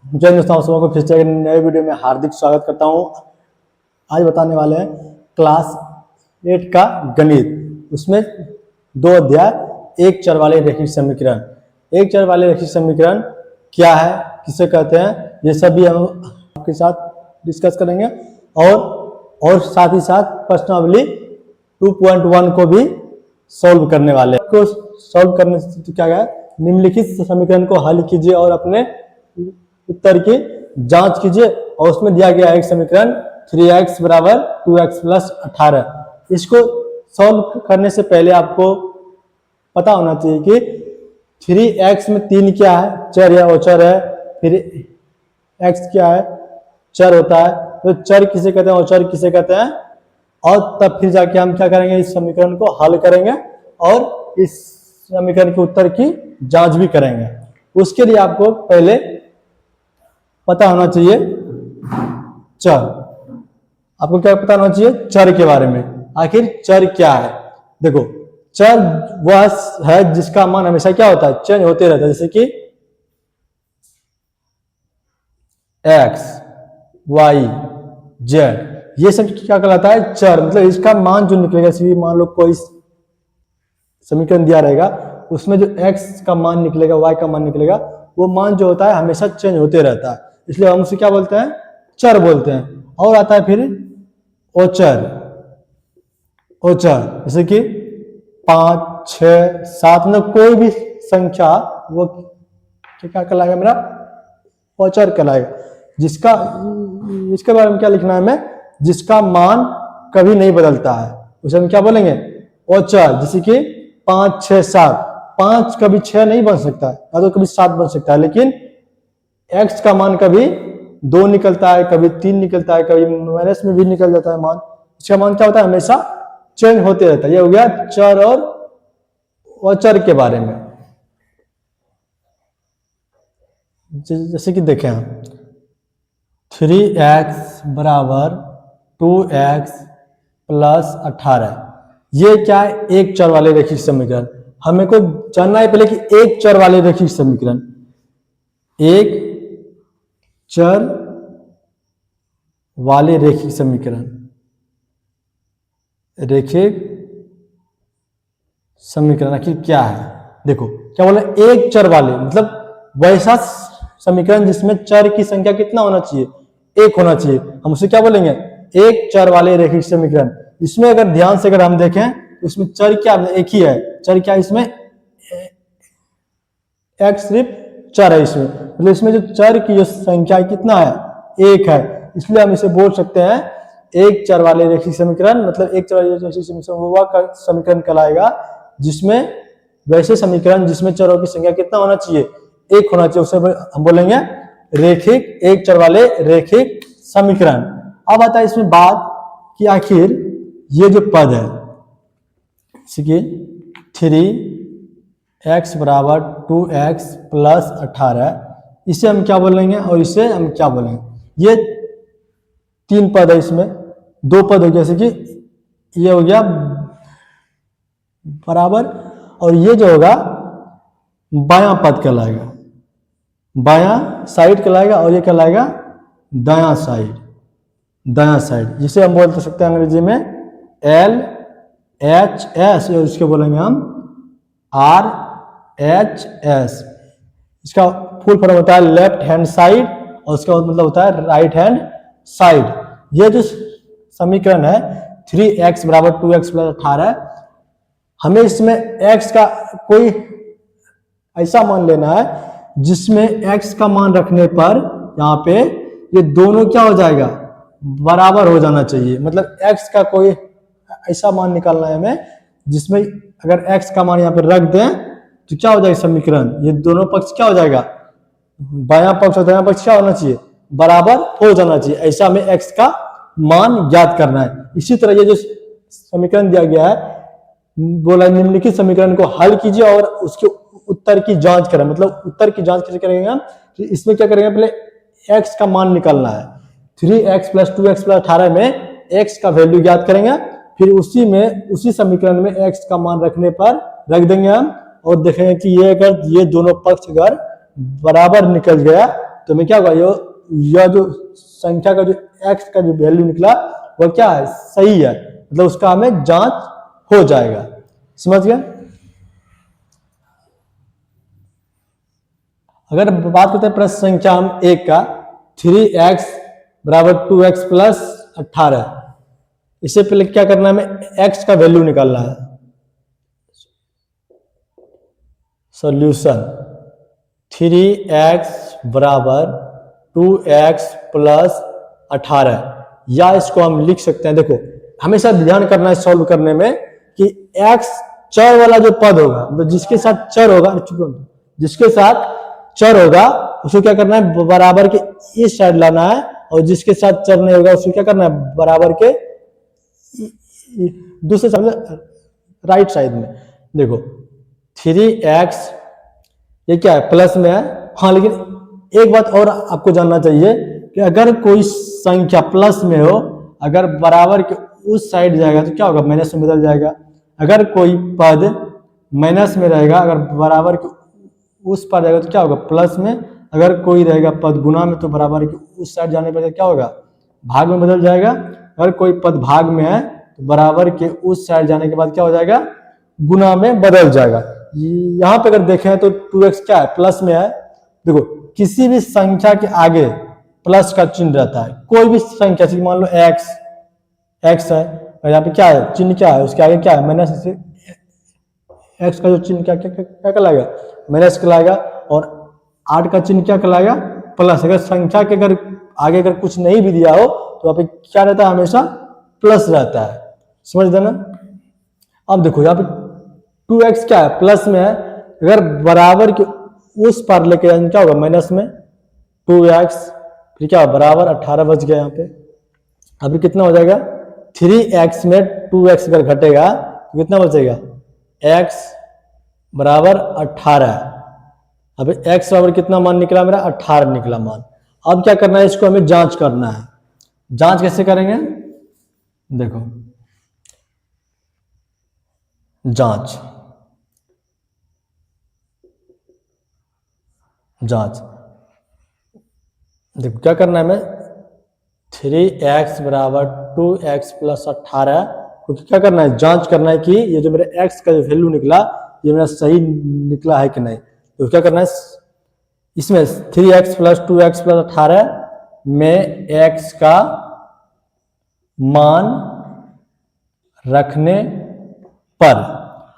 जय दोस्तों, आप सबको फिर से एक नए वीडियो में हार्दिक स्वागत करता हूं। आज बताने वाले हैं क्लास 8 का गणित। उसमें दो अध्याय, एक चर वाले रैखिक समीकरण। एक चर वाले रैखिक समीकरण क्या है, किसे कहते हैं, ये सब भी हम आपके साथ डिस्कस करेंगे और साथ ही साथ प्रश्नावली 2.1 को भी सॉल्व करने वाले हैं। को सॉल्व करने से क्या है, निम्नलिखित समीकरण को हल कीजिए और अपने उत्तर की जांच कीजिए। और उसमें दिया गया एक समीकरण 3x बराबर 2x प्लस 18। इसको सॉल्व करने से पहले आपको पता होना चाहिए कि 3x में 3 क्या है, चर है, अचर है। फिर x क्या है, चर होता है। तो चर किसे कहते हैं, अचर किसे कहते हैं। और तब फिर जाके हम क्या करेंगे, इस समीकरण को हल करेंगे और इस समीकरण के उत्तर की जांच भी करेंगे। उसके लिए आपको पहले पता होना चाहिए चर। आपको क्या पता होना चाहिए, चर के बारे में। आखिर चर क्या है, देखो चर वह है जिसका मान हमेशा क्या होता है, चेंज होते रहता है। जैसे कि x, y, z, ये सब क्या कहलाता है, चर। मतलब इसका मान जो निकलेगा, जैसे मान लो कोई समीकरण दिया रहेगा, उसमें जो x का मान निकलेगा, y का मान निकलेगा, वो मान जो होता है हमेशा चेंज होते रहता है। इसलिए हम उसे क्या बोलते हैं, चर बोलते हैं। और आता है फिर ओचर। ओचर जैसे कि 5, 6, 7 में कोई भी संख्या वो क्या कहलाएगा, मेरा ओचर कहलाएगा। जिसका इसके बारे में क्या लिखना है हमें, जिसका मान कभी नहीं बदलता है, उसे हम क्या बोलेंगे, ओचर। जैसे कि 5, 6, 7, 5 कभी 6 नहीं बन सकता है, या तो कभी 7 बन सकता है। लेकिन x का मान कभी 2 निकलता है, कभी 3 निकलता है, कभी माइनस में भी निकल जाता है मान। इसका मान क्या होता है, हमेशा चेंज होते रहता है। ये हो गया चर और अचर के बारे में। जैसे कि देखें हम 3x बराबर 2x प्लस 18, ये क्या है, एक चर वाले रैखिक समीकरण। हमें को जानना है पहले कि एक चर वाले रैखिक समीकरण, एक चर वाले रैखिक समीकरण, रैखिक समीकरण आखिर क्या है। देखो क्या बोला, एक चर वाले मतलब वैसा समीकरण जिसमें चर की संख्या कितना होना चाहिए, एक होना चाहिए। हम उसे क्या बोलेंगे, एक चर वाले रैखिक समीकरण। इसमें अगर ध्यान से अगर हम देखें तो इसमें चर क्या एक ही है, चर क्या, इसमें x सिर्फ चर है इसमें। मतलब इसमें जो चर की जो संख्या कितना है, एक है। इसलिए हम इसे बोल सकते हैं एक चर वाले रैखिक समीकरण। मतलब एक चर वाले रैखिक समीकरण वह समीकरण कहलाएगा जिसमें वैसे समीकरण जिसमें चरों की संख्या कितना होना चाहिए, एक होना चाहिए, उसे हम बोलेंगे रैखिक, एक चर वाले रैखिक समीकरण। अब आता है इसमें बात कि आखिर ये जो पद है, जैसे कि 3x बराबर 2x प्लस 18, इसे हम क्या बोलेंगे और इसे हम क्या बोलेंगे। ये 3 पद है, इसमें 2 पद हो गया। जैसे कि ये हो गया बराबर, और ये जो होगा बायां पद कहलाएगा, बायां साइड कहलाएगा, और ये कहलाएगा दायां साइड, दायां साइड, जिसे हम बोल सकते हैं अंग्रेजी में LHS, और इसके बोलेंगे हम RHS। इसका फुल फॉर्म होता है लेफ्ट हैंड साइड, और उसका मतलब होता है राइट हैंड साइड। ये जो समीकरण है 3x बराबर 2x प्लस 18, हमें इसमें x का कोई ऐसा मान लेना है जिसमें x का मान रखने पर यहाँ पे ये दोनों क्या हो जाएगा, बराबर हो जाना चाहिए। मतलब x का कोई ऐसा मान निकालना है हमें जिसमें अगर x का मान यहाँ पे रख दें तो क्या हो जाएगा समीकरण, ये दोनों पक्ष क्या हो जाएगा, बायां पक्ष और दायां पक्ष क्या होना चाहिए, बराबर हो जाना चाहिए। ऐसा हमें x का मान ज्ञात करना है। इसी तरह ये जो समीकरण दिया गया है, बोला निम्नलिखित समीकरण को हल कीजिए और उसके उत्तर की जांच करें। मतलब उत्तर की जांच कैसे करेंगे हम, तो इसमें क्या करेंगे, पहले x का मान निकालना है। 3x प्लस 2x प्लस 18 में x का वैल्यू ज्ञात करेंगे, फिर उसी समीकरण में x का मान रखने पर रख देंगे हम, और देखेंगे कि ये अगर ये दोनों पक्ष अगर बराबर निकल गया तो हमें क्या होगा, यह जो संख्या का जो x का जो वैल्यू निकला वह क्या है, सही है, मतलब उसका हमें जांच हो जाएगा। समझ गए। अगर बात करते हैं प्रश्न संख्या हम 1 का, 3x बराबर 2x प्लस 18, इससे पहले क्या करना है, हमें x का वैल्यू निकालना है। सॉल्यूशन 3x बराबर 2x प्लस 18, या इसको हम लिख सकते हैं, देखो हमेशा ध्यान करना है सॉल्व करने में कि x चर वाला जो पद होगा, तो जिसके साथ चर होगा, जिसके साथ चर होगा उसको क्या करना है, बराबर के इस साइड लाना है, और जिसके साथ चर नहीं होगा उसको क्या करना है, बराबर के दूसरे साइड, राइट साइड में। देखो 3x ये क्या है, प्लस में है। हाँ, लेकिन एक बात और आपको जानना चाहिए कि अगर कोई संख्या प्लस में हो, अगर बराबर के उस साइड जाएगा तो क्या होगा, माइनस में बदल जाएगा। अगर कोई पद माइनस में रहेगा, अगर बराबर के उस पर जाएगा तो क्या होगा, प्लस में। अगर कोई रहेगा पद गुना में, तो बराबर के उस साइड जाने पर क्या होगा, भाग में बदल जाएगा। अगर कोई पद भाग में है तो बराबर के उस साइड जाने के बाद क्या हो जाएगा, गुना में बदल जाएगा। यहाँ पे अगर देखें तो 2x क्या है, प्लस में है। देखो किसी भी संख्या के आगे प्लस का चिन्ह रहता है, कोई भी संख्या, मान लो x है, और यहाँ पे क्या है, चिन्ह क्या है, उसके आगे क्या है, माइनस। x का जो चिन्ह क्या क्या क्या कहलाएगा, माइनस कहलाएगा, और 8 का चिन्ह क्या कहलाएगा, प्लस। अगर संख्या के अगर आगे अगर कुछ नहीं भी दिया हो तो वहाँ पे क्या रहता है, हमेशा प्लस रहता है। समझ देना। अब देखो यहाँ पे 2x क्या है, प्लस में है, अगर बराबर के उस पार लेके जाएंगे क्या होगा, माइनस में 2x, फिर क्या बराबर 18 बच गया। यहाँ पे अभी कितना हो जाएगा, 3x में 2x अगर घटेगा तो कितना बचेगा, x बराबर 18। अब x बराबर कितना मान निकला मेरा, 18 निकला मान। अब क्या करना है, इसको हमें जांच करना है। जांच कैसे करेंगे, देखो जांच देखो क्या करना है, हमें 3x बराबर 2x प्लस 18 को क्या करना है, जांच करना है कि ये जो मेरा x का जो वैल्यू निकला ये मेरा सही निकला है कि नहीं। तो क्या करना है, इसमें 3x प्लस 2x प्लस 18 में x का मान रखने पर,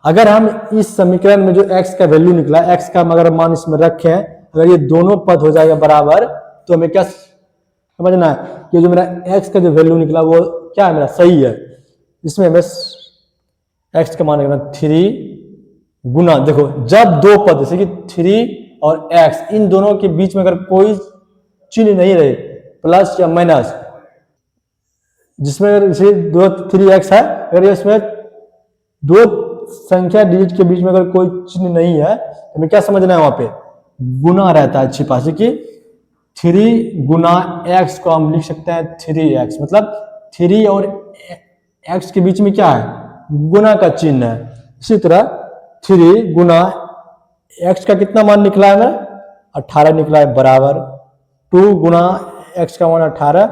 अगर हम इस समीकरण में जो x का वैल्यू निकला, x का अगर मान इसमें रखें, अगर ये दोनों पद हो जाएगा बराबर, तो हमें क्या समझना है कि जो मेरा x का जो वैल्यू निकला वो क्या है, मेरा सही है। इसमें हमें x का मान रखना 3 गुना, देखो जब दो पद जैसे कि 3 और x, इन दोनों के बीच में अगर कोई चिन्ह नहीं रहे, प्लस या माइनस, जिसमें अगर जैसे 3x है, अगर इसमें दो संख्या डिजिट के बीच में अगर कोई चिन्ह नहीं है तो हमें क्या समझना है, वहां पे गुना रहता है छिपा से, कि 3 गुना x को हम लिख सकते हैं 3x, मतलब 3 और x के बीच में क्या है, गुना का चिन्ह है। इसी तरह 3 गुना x का कितना मान निकला है, 18 निकला है, बराबर 2 गुना x का मान 18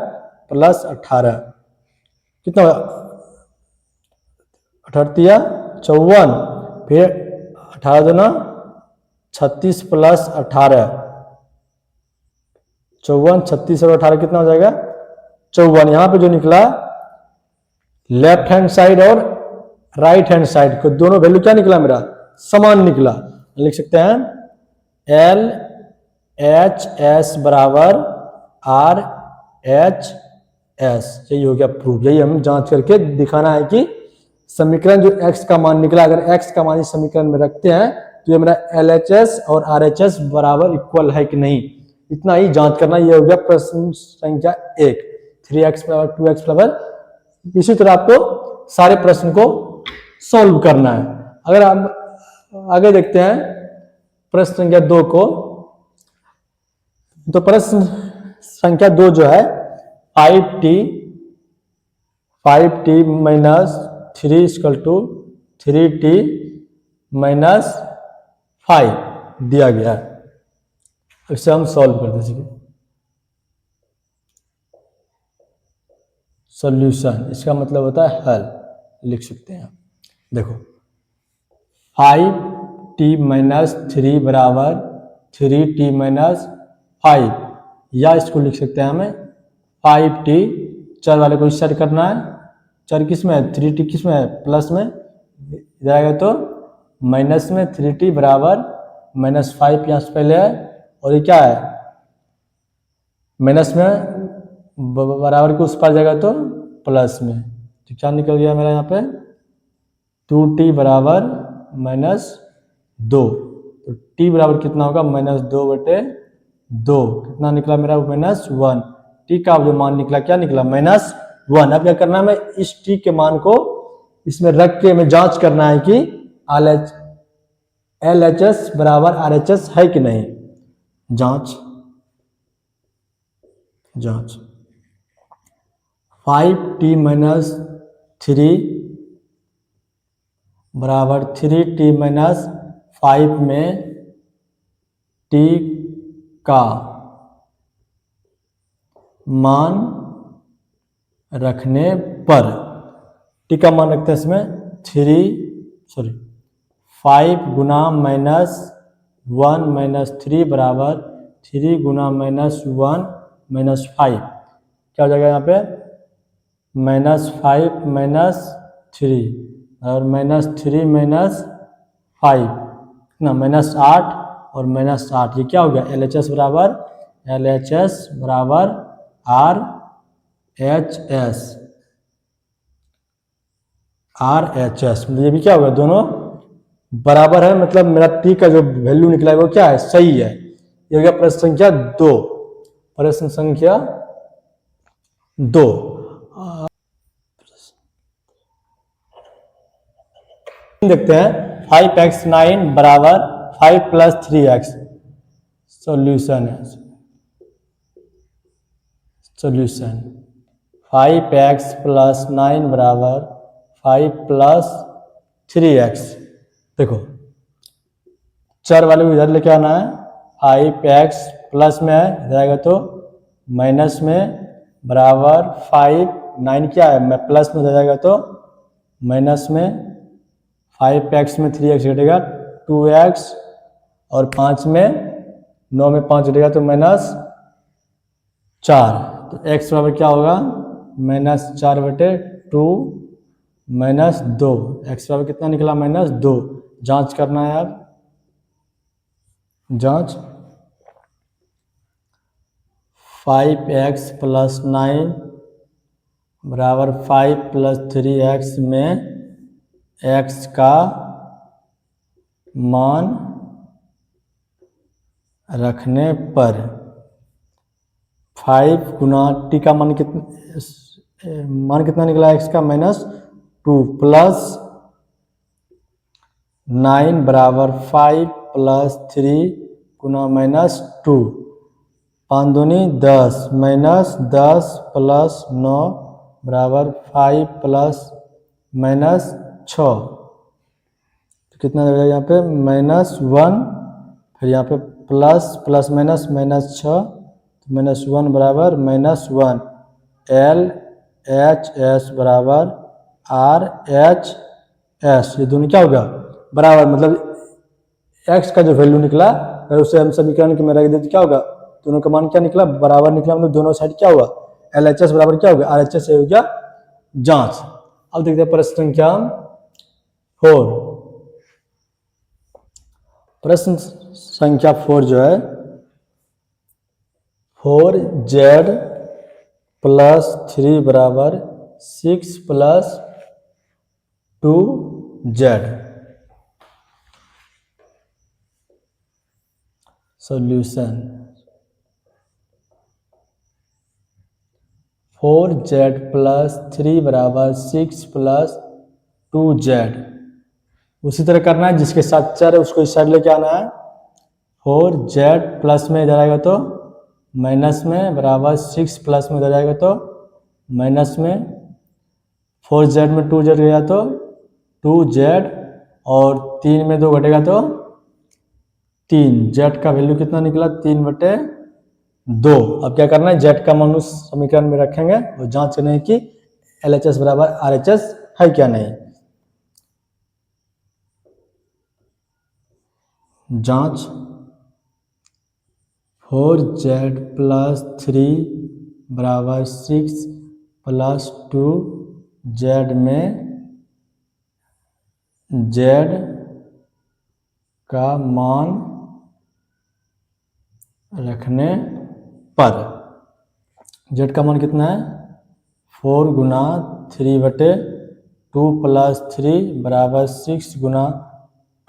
प्लस 18 कितना, 18 54, फिर 18 दूना 36 प्लस 18, 54, 36 और 18 कितना हो जाएगा, 54। यहाँ पे जो निकला लेफ्ट हैंड साइड और राइट हैंड साइड को दोनों वैल्यू क्या निकला, मेरा समान निकला। लिख सकते हैं LHS बराबर RHS, यही हो गया प्रूफ। यही हम जांच करके दिखाना है कि समीकरण जो x का मान निकला, अगर x का मान इस समीकरण में रखते हैं तो ये मेरा LHS और RHS बराबर इक्वल है कि नहीं, इतना ही जांच करना। ये हो गया प्रश्न संख्या 1, 3x बराबर 2x बराबर। इसी तरह आपको सारे प्रश्न को सॉल्व करना है। अगर हम आगे देखते हैं प्रश्न संख्या 2 को, तो प्रश्न संख्या 2 जो है 5t minus 3 equal to 3t minus 5 दिया गया है। इसे हम सॉल्व कर दीजिए। सॉल्यूशन, इसका मतलब होता है हल, लिख सकते हैं। देखो 5t-3 बराबर 3t-5, या इसको लिख सकते हैं हमें 5t, चर वाले को सेट करना है, चर किस में है, 3t किस में है, प्लस में, इधर आएगा तो माइनस में, 3t बराबर -5 यहाँ से पहले है, और ये क्या है माइनस में बराबर के उस पार जाएगा तो प्लस में, तो क्या निकल गया मेरा यहाँ पे 2t बराबर -2, तो t बराबर कितना होगा -2/2, कितना निकला मेरा -1, t का जो मान निकला क्या निकला -1। अब क्या करना है, मैं इस t के मान को इसमें रख के मैं जांच करना है कि LHS बराबर RHS है कि नहीं, जांच 5t-3 बराबर 3t-5 में t का मान रखने पर, t का मान रखते हैं इसमें 5 गुना -1 -3 बराबर 3 गुना -1 -5, क्या हो जाएगा यहाँ पे -5 -3 और -3 -5 कितना -8 और -8, ये क्या हो गया LHS बराबर RHS, मतलब ये भी क्या होगा दोनों बराबर है, मतलब मेरा t का जो वैल्यू निकला है वो क्या है, सही है। ये हो गया प्रश्न संख्या 2, प्रश्न संख्या 2। देखते हैं 5x9 बराबर 5 + 3x, सॉल्यूशन है, सॉल्यूशन 5x + 9 बराबर 5 + 3x, देखो चर वाले को इधर लेके आना है, 5x प्लस में है, इधर आएगा तो माइनस में बराबर 5, 9 क्या है मैं प्लस में, इधर आएगा तो माइनस में, 5x में 3x घटेगा 2x, और 5 में 9 में 5 घटेगा तो -4, तो x बराबर क्या होगा -4/2 -2, x बराबर कितना निकला -2। जांच करना है, अब जांच 5x + 9 बराबर 5 + 3x में x का मान रखने पर 5 गुना t का मान कितना निकला x का -2 प्लस 9 बराबर 5 + 3 गुना -2, 5 दूनी 10, -10 + 9 बराबर 5 + -6, तो कितना रहेगा यहाँ पे -1, फिर यहाँ पे प्लस प्लस -6, -1 बराबर -1, LHS बराबर RHS, ये दोनों क्या होगा बराबर, मतलब x का जो वैल्यू निकला अगर उसे हम समीकरण के में रख देते क्या होगा, दोनों का मान क्या निकला बराबर निकला, मतलब दोनों साइड क्या हुआ LHS बराबर क्या होगा RHS, हो गया जांच। अब देखते हैं प्रश्न संख्या 4, प्रश्न संख्या 4 जो है 4z + 3 बराबर 6 + 2z, सॉल्यूशन 4z + 3 बराबर 6 + 2z, उसी तरह करना है, जिसके साथ चर है उसको इस साइड लेके आना है, 4z प्लस में इधर आएगा तो माइनस में बराबर 6 प्लस में इधर आएगा तो माइनस में, 4z में 2z गया तो 2z, और 3 में 2 घटेगा तो 3, z का वैल्यू कितना निकला 3/2। अब क्या करना है, z का मान उस समीकरण में रखेंगे और जांच करेंगे कि LHS बराबर RHS है क्या नहीं। जांच 4Z + 3 बराबर 6 + 2Z में Z का मान रखने पर Z का मान कितना है 4 गुना 3/2 + 3 बराबर 6 गुना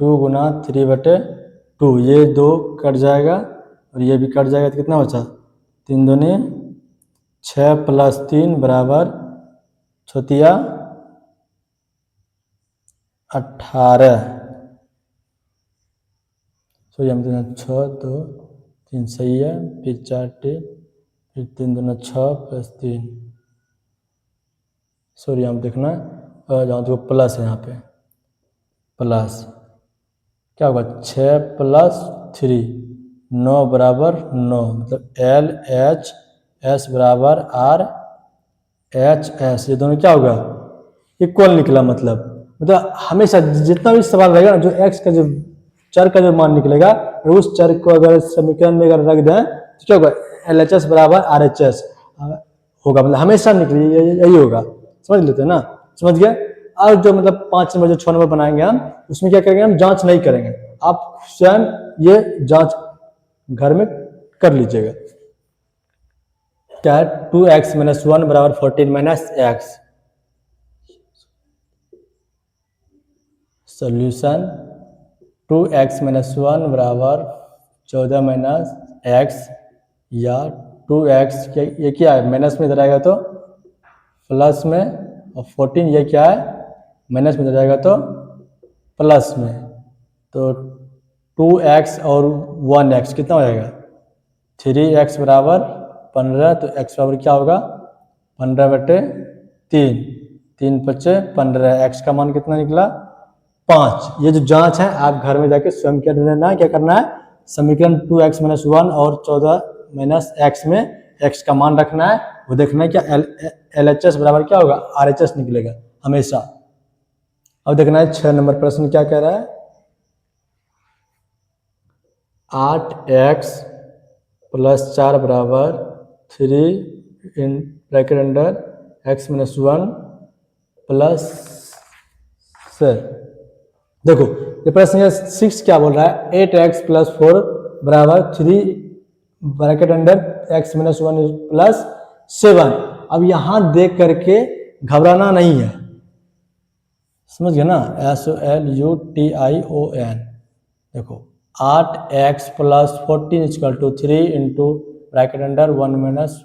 2 गुना 3/2। ये 2 कट जाएगा और ये भी कट जाएगा तो कितना बचा 3 दूनी 6 + 3 बराबर छोतिया 18। सो हम 6 2 3 सही है, फिर 4 फिर 3 दूना 6 + 3 सॉरी यहाँ देखना जहाँ तो प्लस है यहाँ पे प्लस क्या होगा 6 + 3 9 बराबर 9 मतलब LHS बराबर RHS ये दोनों क्या होगा इक्वल निकला। मतलब हमेशा जितना भी सवाल रहेगा ना जो x का जो चर का जो मान निकलेगा उस चर को अगर समीकरण में अगर रख दें तो क्या होगा LHS बराबर RHS होगा। मतलब हमेशा निकले यही होगा, समझ लेते हैं ना, समझ गए। और जो मतलब 5 नंबर जो 6 नंबर बनाएंगे हम उसमें क्या करेंगे हम जांच नहीं करेंगे, आप स्वयं ये जांच घर में कर लीजिएगा। क्या है 2x - 1 बराबर 14 - x। सॉल्यूशन 2x - 1 बराबर 14 - x या 2x ये क्या है माइनस में इधर आएगा तो प्लस में और 14 ये क्या है माइनस में इधर आएगा तो प्लस में। तो 2x और 1x कितना हो जाएगा 3x बराबर 15। तो x बराबर क्या होगा 15/3 3 × 5 = 15। x का मान कितना निकला 5। ये जो जांच है आप घर में जाके स्वयं क्या लेना है, क्या करना है समीकरण 2x - 1 और 14 - x में x का मान रखना है, वो देखना है क्या LHS बराबर क्या होगा RHS निकलेगा हमेशा। अब देखना है 6 नंबर प्रश्न क्या कह रहा है 8x + 4 बराबर 3 in bracket under x - 1 plus से। देखो ये प्रश्न 6 क्या बोल रहा है 8x + 4 बराबर 3 ब्रैकेट अंडर x - 1 प्लस 7। अब यहां देख करके घबराना नहीं है, समझ गए ना SOLUTION। देखो 8x + 14 = 3 into bracket under 1 -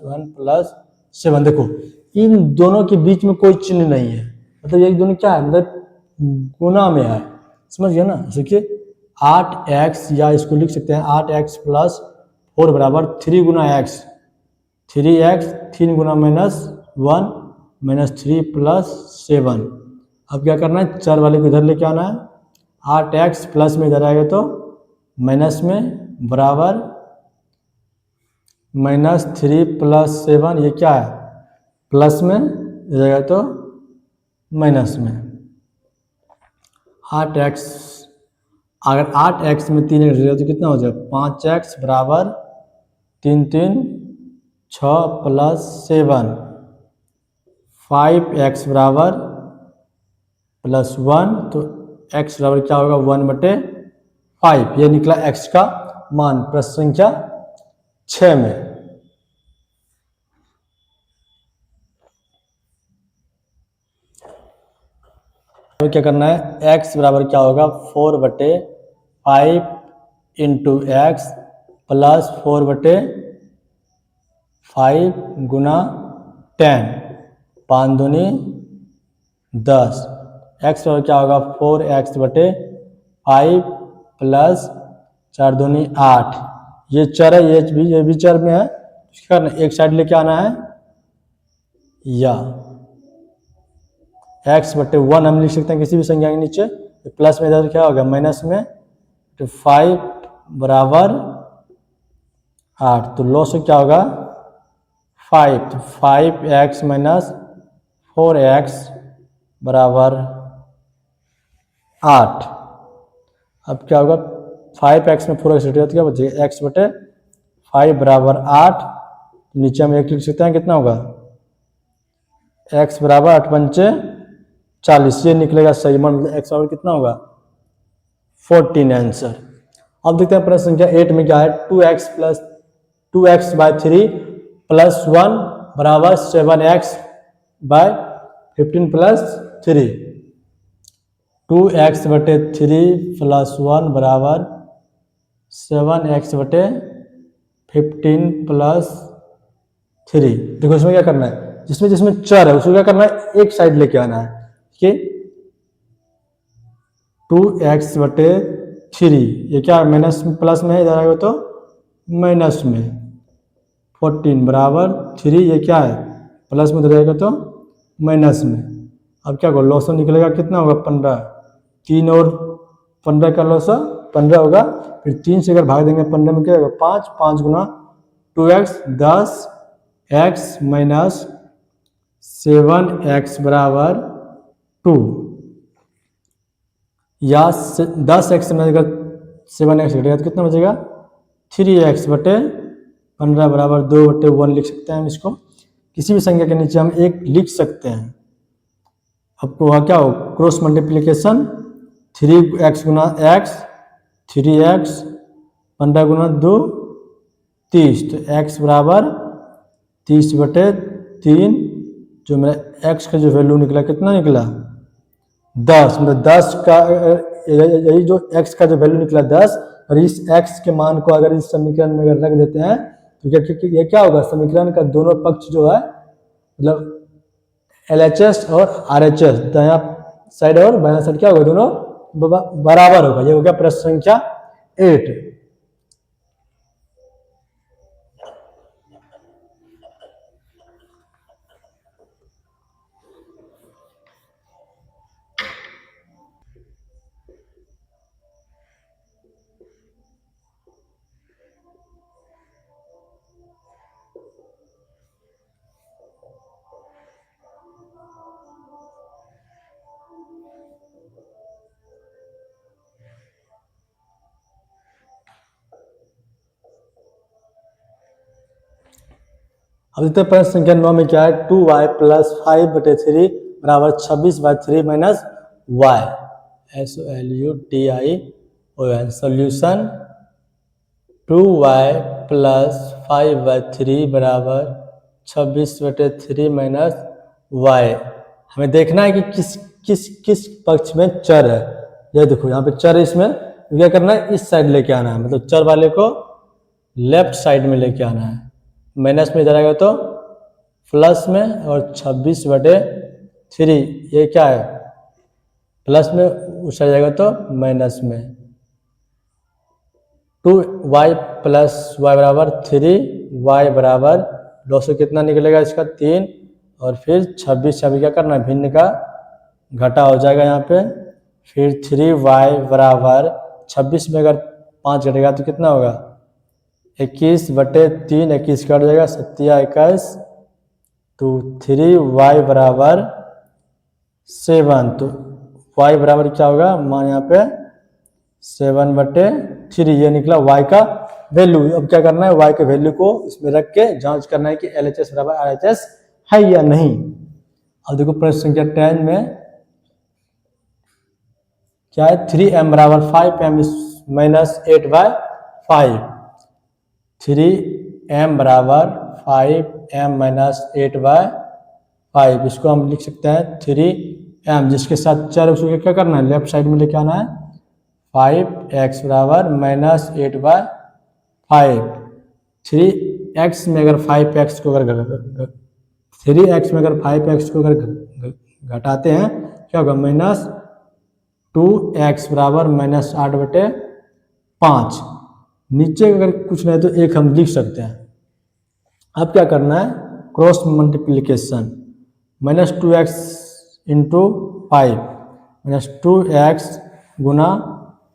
1 plus 7। देखो इन दोनों के बीच में कोई चिन्ह नहीं है, मतलब ये दोनों क्या है मतलब गुना में है, समझ गए ना। देखिए 8x या इसको लिख सकते हैं 8x + 4 बराबर 3 गुना x 3x 3 गुना -1 -3 प्लस 7। अब क्या करना है चर वाले को इधर लेके आना है 8x प्लस में इधर आएगा तो माइनस में बराबर -3 + 7 ये क्या है प्लस में इधर आएगा तो माइनस में। 8x अगर 8x में 3 तो कितना हो जाएगा 5x बराबर 3 3 6 प्लस 7 5x बराबर +1 तो x बराबर क्या होगा 1/5। ये निकला x का मान प्रश्न संख्या 6 में। तो क्या करना है x बराबर क्या होगा 4/5 इंटू एक्स प्लस 4/5 गुना 10 5 दूनी 10। एक्स बराबर क्या होगा 4x/5 प्लस 4 दूनी 8। ये चर है ये भी चर में है, क्या करना एक साइड लेके आना है या x/1 हम लिख सकते हैं किसी भी संख्या के नीचे, प्लस में इधर क्या होगा माइनस में तो 5 बराबर 8 तो लॉस क्या होगा 5 तो 5x - 4x बराबर 8। अब क्या होगा, 5x में 4x घटेगा तो क्या बचेगा, x बटे 5 बराबर 8। नीचे हम 1 लिख सकते हैं, कितना होगा, x बराबर 8 पंचे 40, ये निकलेगा सही मान, x बराबर कितना होगा 14 आंसर। अब देखते हैं प्रश्न संख्या 8 में क्या है, 2x बाय 3 प्लस 1 बराबर 7x बाय 15 प्लस 3। 2x बटे 3 प्लस 1 बराबर 7x बटे 15 प्लस 3। देखो इसमें क्या करना है, जिसमें जिसमें चर है उसको क्या करना है, एक साइड लेके आना है कि 2x बटे 3, ये क्या माइनस प्लस में है, इधर आएगा तो माइनस में, 14 बराबर 3, ये क्या है प्लस में, इधर आएगा तो माइनस में। अब क्या होगा, लॉस निकलेगा कितना होगा 15, 3 और 15 का लॉस 15 होगा, फिर 3 से अगर भाग देंगे 15 में क्या होगा 5, 5 गुना 2x 10x माइनस 7x बराबर 2, या 10x में अगर 7x घटेगा तो कितना बचेगा 3x बटे 15 बराबर 2 बटे 1 लिख सकते हैं हम इसको। किसी भी संख्या के नीचे हम 1 लिख सकते हैं। आपको वहाँ क्या हो, क्रॉस मल्टीप्लिकेशन 3x गुना x, 3x 15 गुना 2 30, तो x बराबर 30 बटे 3, जो मेरा x का जो वैल्यू निकला कितना निकला 10, मतलब 10 का यही जो x का जो वैल्यू निकला 10, और इस x के मान को अगर इस समीकरण में अगर रख देते हैं तो ये क्या होगा, समीकरण का दोनों पक्ष जो है मतलब LHS और RHS, दायां साइड और बायां साइड क्या होगा, दोनों बराबर होगा। ये हो गया प्रश्न संख्या 8। अब देखते हैं प्रश्न संख्या 9 में क्या है, 2y प्लस 5 बटे 3 बराबर 26 by 3 minus y, SOLUTION। Solution 2y plus 5 by 3 बराबर 26 बटे 3 माइनस y। हमें देखना है कि किस किस किस पक्ष में चर है। ये देखो यहाँ पे चर है, इसमें क्या करना है, इस साइड लेके आना है, मतलब चर वाले को लेफ्ट साइड में लेके आना है। माइनस में इधर आएगा तो प्लस में, और 26 बटे 3 ये क्या है प्लस में, उस साइड जाएगा तो माइनस में। 2y प्लस y बराबर 3y बराबर 200 कितना निकलेगा इसका 3, और फिर 26 अभी क्या करना है, भिन्न का घटा हो जाएगा यहाँ पे, फिर 3y बराबर 26 में अगर 5 घटेगा तो कितना होगा 21 बटे 3, 21 कट जाएगा 7 21, तो 3y बराबर 7, तो y बराबर क्या होगा, मान यहाँ पे 7 बटे 3, ये निकला y का वैल्यू। अब क्या करना है, y के वैल्यू को इसमें रख के जांच करना है कि LHS बराबर RHS है या नहीं। अब देखो प्रश्न संख्या 10 में क्या है, 3m बराबर 5m माइनस 8 बाय 5, 3m बराबर 5m माइनस 8 बाय 5, इसको हम लिख सकते हैं 3m, जिसके साथ चर उसको क्या करना है, लेफ्ट साइड में लेके आना है। 5x बराबर माइनस 8 बाय 5, 3x में अगर 5x को अगर 3x में अगर 5x को अगर घटाते हैं क्या होगा, माइनस 2x बराबर माइनस 8 बटे 5। नीचे अगर कुछ नहीं तो एक हम लिख सकते हैं। अब क्या करना है, cross multiplication, minus 2x into 5, minus 2x गुना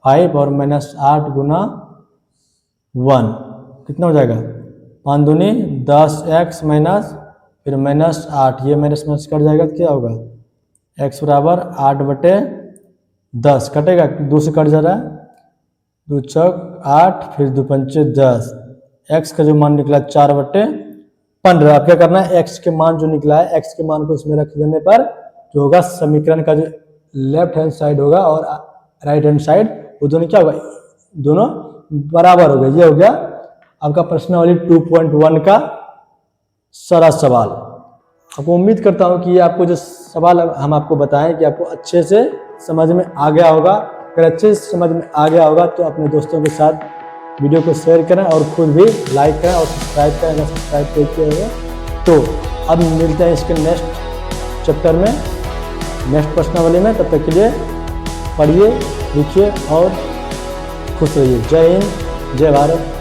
5 और माइनस 8 गुना 1 कितना हो जाएगा, 5 दूनी 10x माइनस फिर -8, ये माइनस माइनस कट जाएगा तो क्या होगा, x बराबर 8/10 कटेगा, 2 से कट जा रहा है, 2 चौक 8, फिर 2 पंचे 10, x का जो मान निकला 4/15। अब क्या करना है, x के मान जो निकला है, x के मान को इसमें रख देने पर जो होगा समीकरण का जो लेफ्ट हैंड साइड होगा और राइट हैंड साइड, वो दोनों क्या होगा, दोनों बराबर हो गए। ये हो गया आपका प्रश्नावली 2.1 का सारा सवाल। आपको उम्मीद करता हूँ कि ये आपको जो सवाल हम आपको बताएं कि आपको अच्छे से समझ में आ गया होगा। अगर अच्छे से समझ में आ गया होगा तो अपने दोस्तों के साथ वीडियो को शेयर करें और खुद भी लाइक करें और सब्सक्राइब करें अगर सब्सक्राइब किए हुए तो। अब मिलते हैं इसके नेक्स्ट चैप्टर में, नेक्स्ट प्रश्नावली में। तब तक के लिए पढ़िए, लिखिए और खुश रहिए। जय हिंद, जय भारत।